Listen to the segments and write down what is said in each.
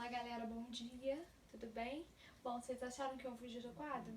Olá galera, bom dia, tudo bem? Bom, vocês acharam que eu fugi do quadro?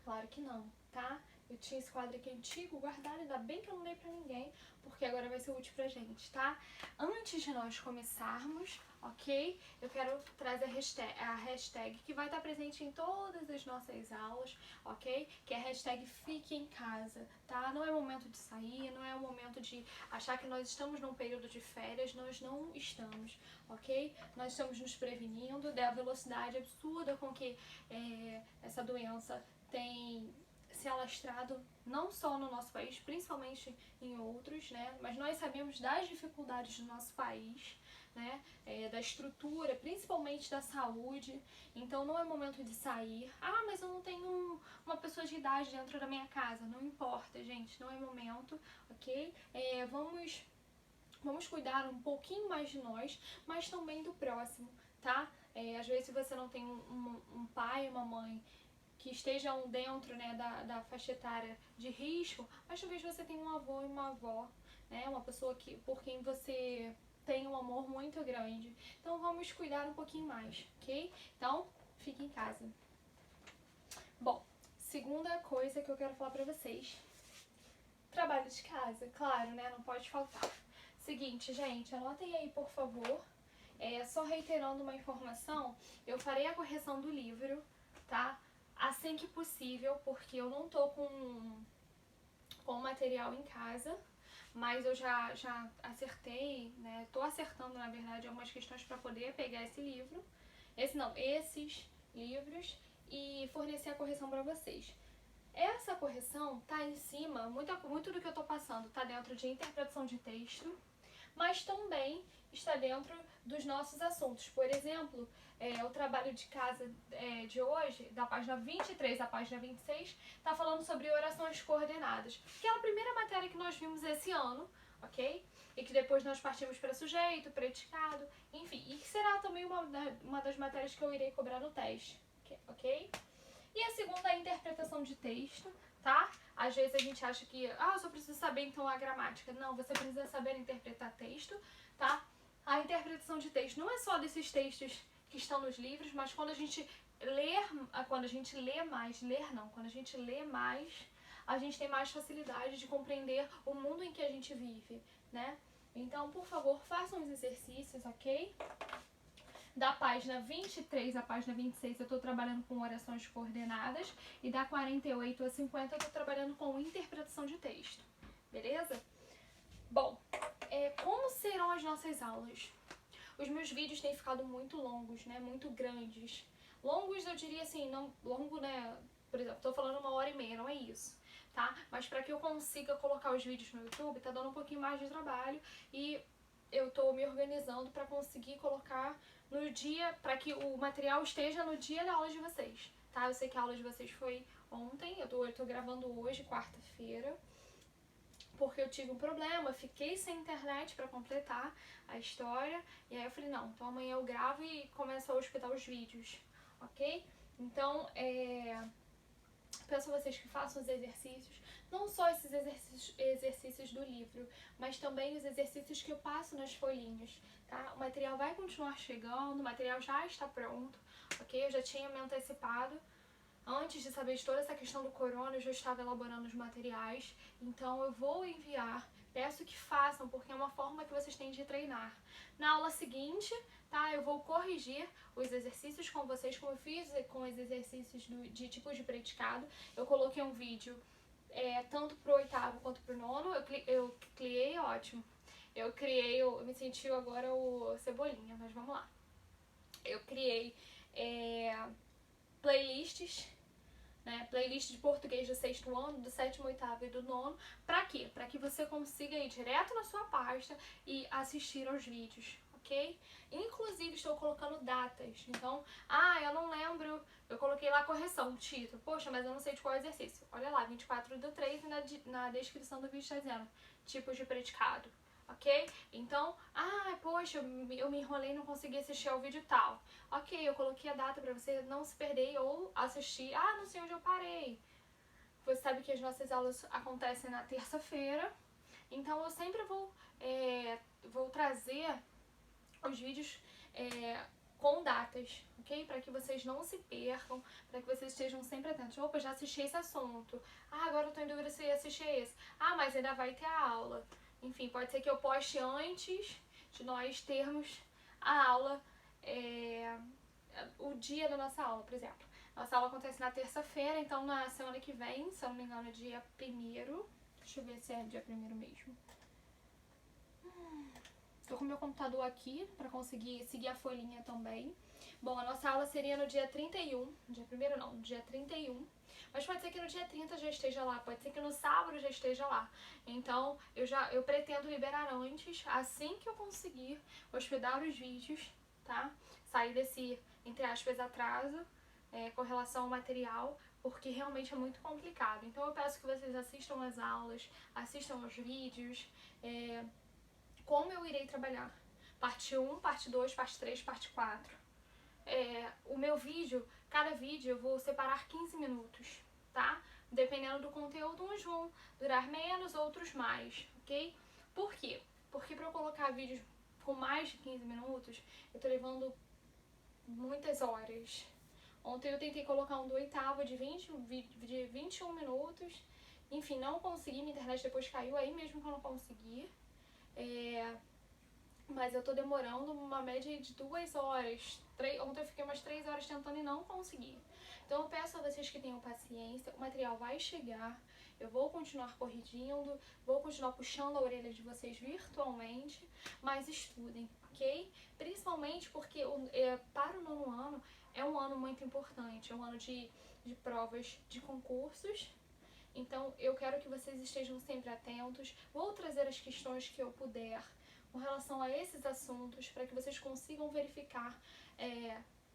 Claro que não, tá? Eu tinha esse quadro aqui antigo guardado, ainda bem que eu não dei pra ninguém, porque agora vai ser útil pra gente, tá? Antes de nós começarmos, ok? Eu quero trazer a hashtag que vai estar presente em todas as nossas aulas, ok? Que é a hashtag Fique em Casa, tá? Não é momento de sair, não é o momento de achar que nós estamos num período de férias, nós não estamos, ok? Nós estamos nos prevenindo da velocidade absurda com que essa doença tem se alastrado não só no nosso país, principalmente em outros, né? Mas nós sabemos das dificuldades do nosso país, né? Da estrutura, principalmente da saúde. Então não é momento de sair. Ah, mas eu não tenho uma pessoa de idade dentro da minha casa. Não importa, gente, não é momento, ok? Vamos cuidar um pouquinho mais de nós, mas também do próximo, tá? Às vezes você não tem um pai, uma mãe que estejam dentro, né, da faixa etária de risco, mas talvez você tenha um avô e uma avó, né, uma pessoa por quem você tem um amor muito grande. Então vamos cuidar um pouquinho mais, ok? Então, fique em casa. Bom, segunda coisa que eu quero falar pra vocês. Trabalho de casa, claro, né, não pode faltar. Seguinte, gente, anotem aí, por favor. Só reiterando uma informação, eu farei a correção do livro, tá? Assim que possível, porque eu não tô com material em casa, mas eu já acertei, né? Tô acertando, na verdade, algumas questões para poder pegar esses livros e fornecer a correção para vocês. Essa correção tá em cima, muito do que eu tô passando tá dentro de interpretação de texto, mas também está dentro dos nossos assuntos. Por exemplo, o trabalho de casa de hoje, da página 23 à página 26, está falando sobre orações coordenadas, que é a primeira matéria que nós vimos esse ano, ok? E que depois nós partimos para sujeito, predicado, enfim, e que será também uma das matérias que eu irei cobrar no teste, ok? E a segunda é a interpretação de texto, tá? Às vezes a gente acha que, eu só preciso saber então a gramática. Não, você precisa saber interpretar texto, tá? A interpretação de texto não é só desses textos que estão nos livros, mas quando a gente lê mais, a gente tem mais facilidade de compreender o mundo em que a gente vive, né? Então, por favor, façam os exercícios, ok? Da página 23 à página 26 eu estou trabalhando com orações coordenadas e da 48 a 50 eu estou trabalhando com interpretação de texto, beleza? Bom, como serão as nossas aulas? Os meus vídeos têm ficado muito longos, né? Muito grandes. Longos eu diria assim, não longo, né? Por exemplo, tô falando 1h30, não é isso, tá? Mas para que eu consiga colocar os vídeos no YouTube, tá dando um pouquinho mais de trabalho e eu tô me organizando para conseguir colocar no dia, para que o material esteja no dia da aula de vocês, tá? Eu sei que a aula de vocês foi ontem, eu tô gravando hoje, quarta-feira, porque eu tive um problema, fiquei sem internet para completar a história, e aí eu falei, não, então amanhã eu gravo e começo a hospedar os vídeos, ok? Então, peço a vocês que façam os exercícios, não só esses exercícios do livro, mas também os exercícios que eu passo nas folhinhas, tá? O material vai continuar chegando, o material já está pronto, ok? Eu já tinha me antecipado. Antes de saber de toda essa questão do corona, eu já estava elaborando os materiais, então eu vou enviar, peço que façam, porque é uma forma que vocês têm de treinar. Na aula seguinte, tá, eu vou corrigir os exercícios com vocês, como eu fiz com os exercícios de tipos de predicado. Eu coloquei um vídeo tanto pro 8º quanto pro 9º, eu criei, ótimo. Eu me senti agora o Cebolinha, mas vamos lá. Eu criei playlists, né, playlist de português do 6º ano, do 7º, 8º e do 9º. Pra quê? Pra que você consiga ir direto na sua pasta e assistir aos vídeos, ok? Inclusive estou colocando datas, então, eu não lembro, eu coloquei lá correção, título, poxa, mas eu não sei de qual exercício. Olha lá, 24/3 e na descrição do vídeo está dizendo tipos de predicado. Ok? Então, poxa, eu me enrolei e não consegui assistir ao vídeo tal. Ok, eu coloquei a data pra você não se perder ou assistir. Não sei onde eu parei. Você sabe que as nossas aulas acontecem na terça-feira, então eu sempre vou trazer os vídeos com datas, ok? Para que vocês não se percam, para que vocês estejam sempre atentos. Opa, já assisti esse assunto. Ah, agora eu tô em dúvida se eu assisti esse. Ah, mas ainda vai ter a aula. Enfim, pode ser que eu poste antes de nós termos a aula, o dia da nossa aula, por exemplo. Nossa aula acontece na terça-feira, então na semana que vem, se eu não me engano, é dia 1º. Deixa eu ver se é dia 1º mesmo. Tô com meu computador aqui pra conseguir seguir a folhinha também. Bom, a nossa aula seria no dia 31, dia 1º não, no dia 31. Mas pode ser que no dia 30 já esteja lá, pode ser que no sábado já esteja lá. Então, eu pretendo liberar antes, assim que eu conseguir hospedar os vídeos, tá? Sair desse, entre aspas, atraso com relação ao material, porque realmente é muito complicado. Então eu peço que vocês assistam as aulas, assistam os vídeos, como eu irei trabalhar. Parte 1, parte 2, parte 3, parte 4. O meu vídeo, cada vídeo eu vou separar 15 minutos, tá? Dependendo do conteúdo, uns vão durar menos, outros mais, ok? Por quê? Porque pra eu colocar vídeos com mais de 15 minutos, eu tô levando muitas horas. Ontem eu tentei colocar um do 8º de 21 minutos. Enfim, não consegui, minha internet depois caiu, aí mesmo que eu não consegui. Mas eu tô demorando uma média de 2 horas. Ontem eu fiquei umas 3 horas tentando e não consegui. Então eu peço a vocês que tenham paciência, o material vai chegar, eu vou continuar corrigindo, vou continuar puxando a orelha de vocês virtualmente, mas estudem, ok? Principalmente porque para o 9º ano é um ano muito importante, é um ano de provas de concursos. Então eu quero que vocês estejam sempre atentos, vou trazer as questões que eu puder com relação a esses assuntos, para que vocês consigam verificar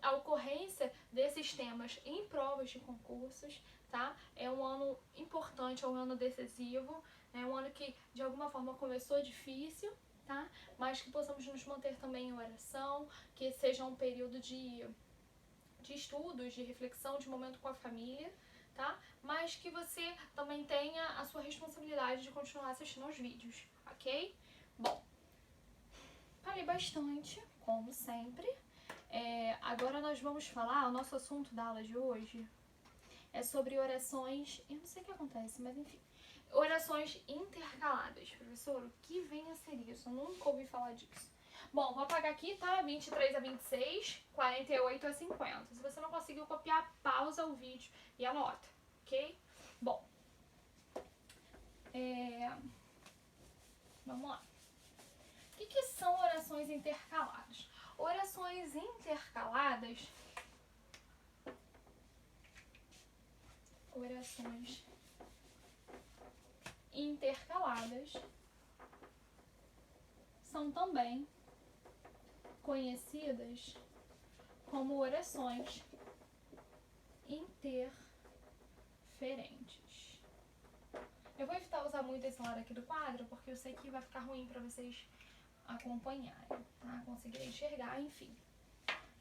a ocorrência desses temas em provas de concursos, tá? É um ano importante, é um ano decisivo, é um ano que de alguma forma começou difícil, tá? Mas que possamos nos manter também em oração, que seja um período de estudos, de reflexão, de momento com a família, tá? Mas que você também tenha a sua responsabilidade de continuar assistindo aos vídeos, ok? Bom, falei bastante, como sempre. Agora nós vamos falar, o nosso assunto da aula de hoje é sobre orações, eu não sei o que acontece, mas enfim, orações intercaladas. Professor, o que vem a ser isso? Eu nunca ouvi falar disso. Bom, vou apagar aqui, tá? 23 a 26, 48 a 50. Se você não conseguiu copiar, pausa o vídeo e anota, ok? Bom, vamos lá. O que são orações intercaladas? Orações intercaladas são também conhecidas como orações interferentes. Eu vou evitar usar muito esse lado aqui do quadro, porque eu sei que vai ficar ruim para vocês acompanharem, tá? Conseguirem enxergar, enfim.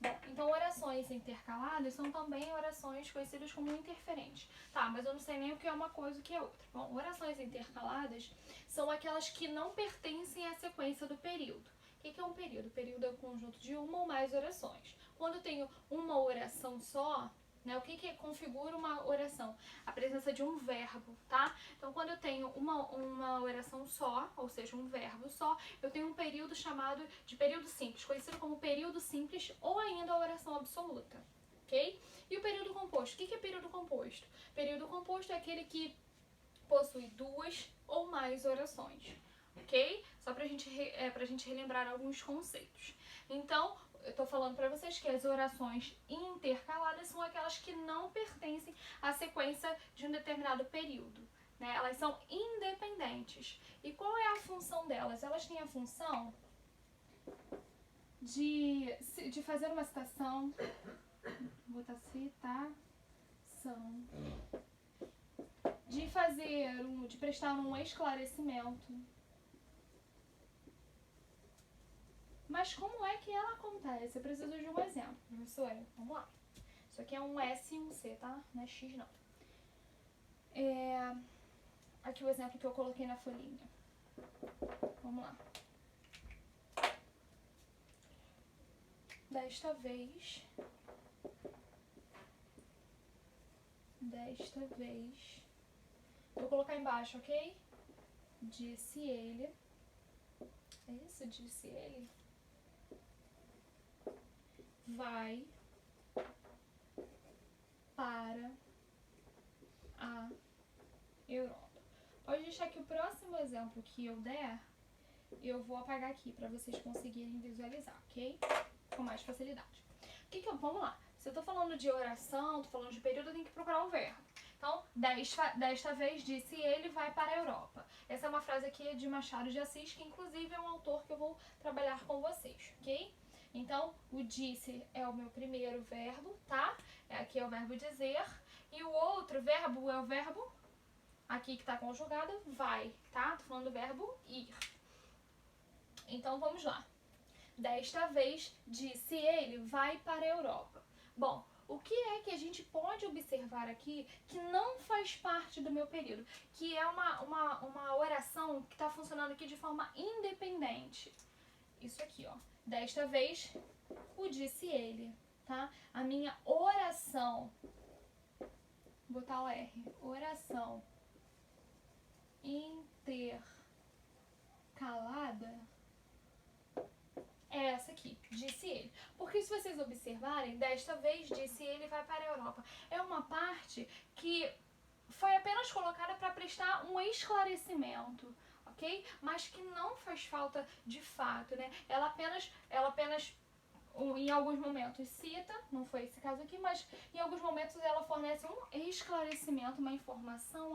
Bom, então orações intercaladas são também orações conhecidas como interferentes. Tá, mas eu não sei nem o que é uma coisa e o que é outra. Bom, orações intercaladas são aquelas que não pertencem à sequência do período. O que é um período? O período é o conjunto de uma ou mais orações. Quando eu tenho uma oração só, né, o que configura uma oração? A presença de um verbo, tá? Então, quando eu tenho uma oração só, ou seja, um verbo só, eu tenho um período chamado de período simples, conhecido como período simples ou ainda a oração absoluta, ok? E o período composto? O que é período composto? Período composto é aquele que possui 2 ou mais orações, ok? Só pra gente relembrar alguns conceitos. Então, eu tô falando pra vocês que as orações intercaladas são aquelas que não pertencem à sequência de um determinado período, né? Elas são independentes. E qual é a função delas? Elas têm a função de fazer uma citação, vou botar citação, de prestar um esclarecimento. Mas como é que ela acontece? Eu preciso de um exemplo, professora. Vamos lá. Isso aqui é um S e um C, tá? Não é X, não. Aqui o exemplo que eu coloquei na folhinha. Vamos lá. desta vez, vou colocar embaixo, ok? Disse ele, é isso? Disse ele, vai para a Europa. Pode deixar que o próximo exemplo que eu der, eu vou apagar aqui para vocês conseguirem visualizar, ok? Com mais facilidade. Vamos lá. Se eu tô falando de oração, tô falando de período, eu tenho que procurar um verbo. Então, desta vez disse ele vai para a Europa. Essa é uma frase aqui de Machado de Assis, que inclusive é um autor que eu vou trabalhar com vocês, ok? Então, o disse é o meu primeiro verbo, tá? Aqui é o verbo dizer. E o outro verbo é o verbo, aqui que tá conjugado, vai, tá? Tô falando do verbo ir. Então, vamos lá. Desta vez, disse ele, vai para a Europa. Bom, o que é que a gente pode observar aqui que não faz parte do meu período? Que é uma oração que está funcionando aqui de forma independente. Isso aqui, ó. Desta vez, o disse ele, tá? A minha oração, vou botar o R, oração intercalada, é essa aqui, disse ele. Porque se vocês observarem, desta vez disse ele vai para a Europa. É uma parte que foi apenas colocada para prestar um esclarecimento, ok? Mas que não faz falta de fato, né? Ela apenas em alguns momentos cita, não foi esse caso aqui, mas em alguns momentos ela fornece um esclarecimento, uma informação